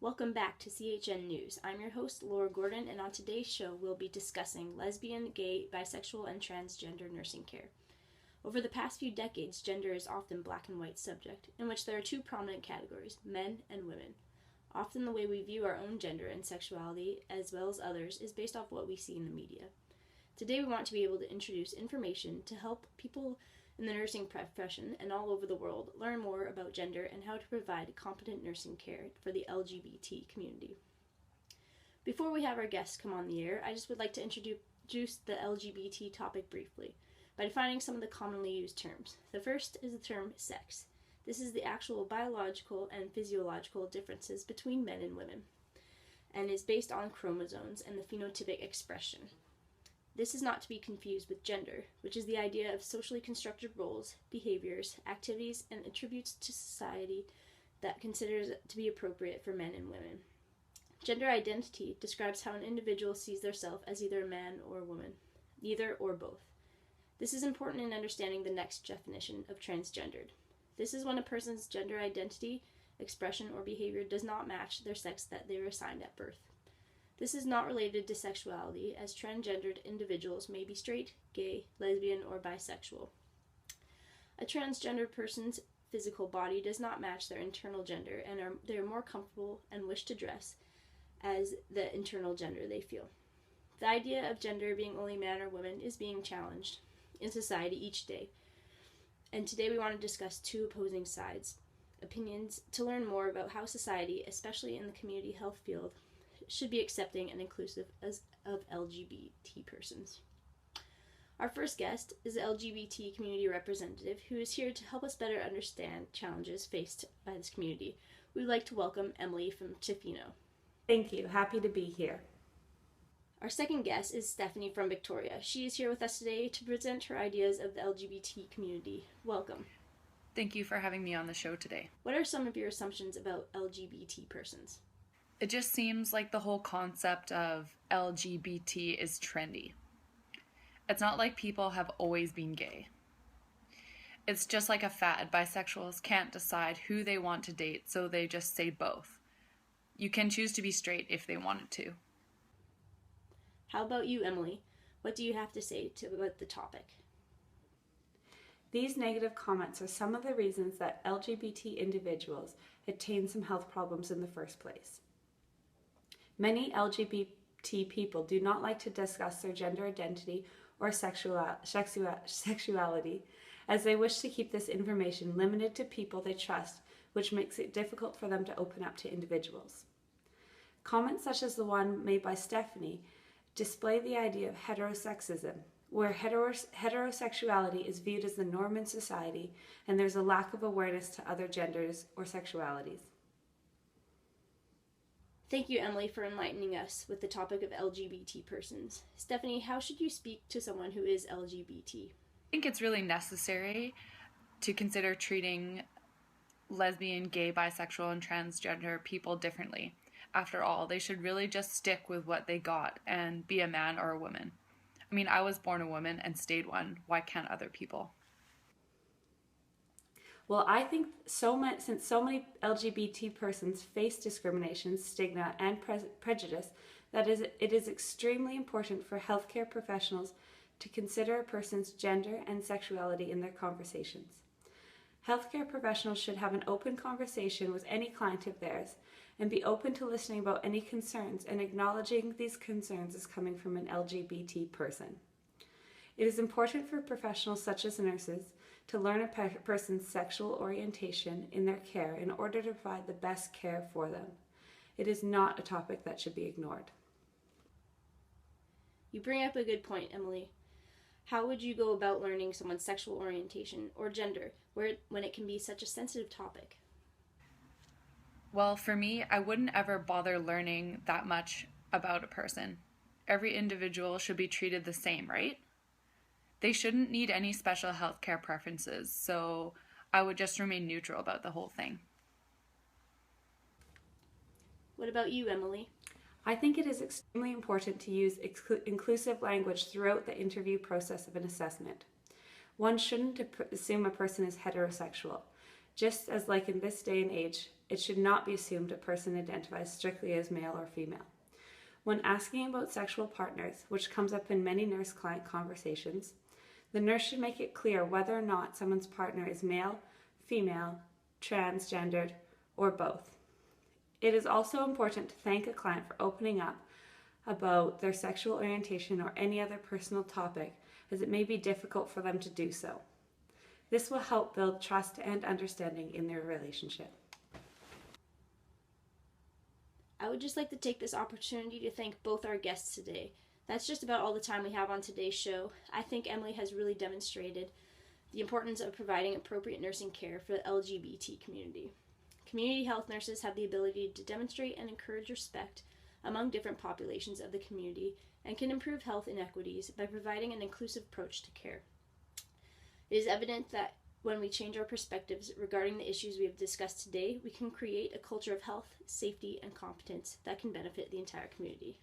Welcome back to CHN News. I'm your host, Laura Gordon, and on today's show, we'll be discussing lesbian, gay, bisexual, and transgender nursing care. Over the past few decades, gender is often a black and white subject, in which there are two prominent categories, men and women. Often the way we view our own gender and sexuality, as well as others, is based off what we see in the media. Today we want to be able to introduce information to help people in the nursing profession and all over the world learn more about gender and how to provide competent nursing care for the LGBT community. Before we have our guests come on the air, I just would like to introduce the LGBT topic briefly by defining some of the commonly used terms. The first is the term sex. This is the actual biological and physiological differences between men and women and is based on chromosomes and the phenotypic expression. This is not to be confused with gender, which is the idea of socially constructed roles, behaviors, activities, and attributes to society that considers it to be appropriate for men and women. Gender identity describes how an individual sees theirself as either a man or a woman, neither or both. This is important in understanding the next definition of transgendered. This is when a person's gender identity, expression, or behavior does not match their sex that they were assigned at birth. This is not related to sexuality, as transgendered individuals may be straight, gay, lesbian, or bisexual. A transgender person's physical body does not match their internal gender, and they are more comfortable and wish to dress as the internal gender they feel. The idea of gender being only man or woman is being challenged in society each day, and today we want to discuss two opposing opinions to learn more about how society, especially in the community health field, should be accepting and inclusive of LGBT persons. Our first guest is an LGBT community representative who is here to help us better understand challenges faced by this community. We would like to welcome Emily from Tofino. Thank you. Happy to be here. Our second guest is Stephanie from Victoria. She is here with us today to present her ideas of the LGBT community. Welcome. Thank you for having me on the show today. What are some of your assumptions about LGBT persons? It just seems like the whole concept of LGBT is trendy. It's not like people have always been gay. It's just like a fad. Bisexuals can't decide who they want to date, so they just say both. You can choose to be straight if they wanted to. How about you, Emily? What do you have to say about the topic? These negative comments are some of the reasons that LGBT individuals attain some health problems in the first place. Many LGBT people do not like to discuss their gender identity or sexuality, as they wish to keep this information limited to people they trust, which makes it difficult for them to open up to individuals. Comments such as the one made by Stephanie display the idea of heterosexism, where heterosexuality is viewed as the norm in society and there's a lack of awareness to other genders or sexualities. Thank you, Emily, for enlightening us with the topic of LGBT persons. Stephanie, how should you speak to someone who is LGBT? I think it's really necessary to consider treating lesbian, gay, bisexual, and transgender people differently. After all, they should really just stick with what they got and be a man or a woman. I mean, I was born a woman and stayed one. Why can't other people? Well, I think since so many LGBT persons face discrimination, stigma, and prejudice, it is extremely important for healthcare professionals to consider a person's gender and sexuality in their conversations. Healthcare professionals should have an open conversation with any client of theirs and be open to listening about any concerns and acknowledging these concerns as coming from an LGBT person. It is important for professionals such as nurses to learn a person's sexual orientation in their care in order to provide the best care for them. It is not a topic that should be ignored. You bring up a good point, Emily. How would you go about learning someone's sexual orientation or gender when it can be such a sensitive topic? Well, for me, I wouldn't ever bother learning that much about a person. Every individual should be treated the same, right? They shouldn't need any special healthcare preferences, so I would just remain neutral about the whole thing. What about you, Emily? I think it is extremely important to use inclusive language throughout the interview process of an assessment. One shouldn't assume a person is heterosexual. Just as like in this day and age, it should not be assumed a person identifies strictly as male or female. When asking about sexual partners, which comes up in many nurse-client conversations, the nurse should make it clear whether or not someone's partner is male, female, transgendered, or both. It is also important to thank a client for opening up about their sexual orientation or any other personal topic, as it may be difficult for them to do so. This will help build trust and understanding in their relationship. I would just like to take this opportunity to thank both our guests today. That's just about all the time we have on today's show. I think Emily has really demonstrated the importance of providing appropriate nursing care for the LGBT community. Community health nurses have the ability to demonstrate and encourage respect among different populations of the community and can improve health inequities by providing an inclusive approach to care. It is evident that when we change our perspectives regarding the issues we have discussed today, we can create a culture of health, safety, and competence that can benefit the entire community.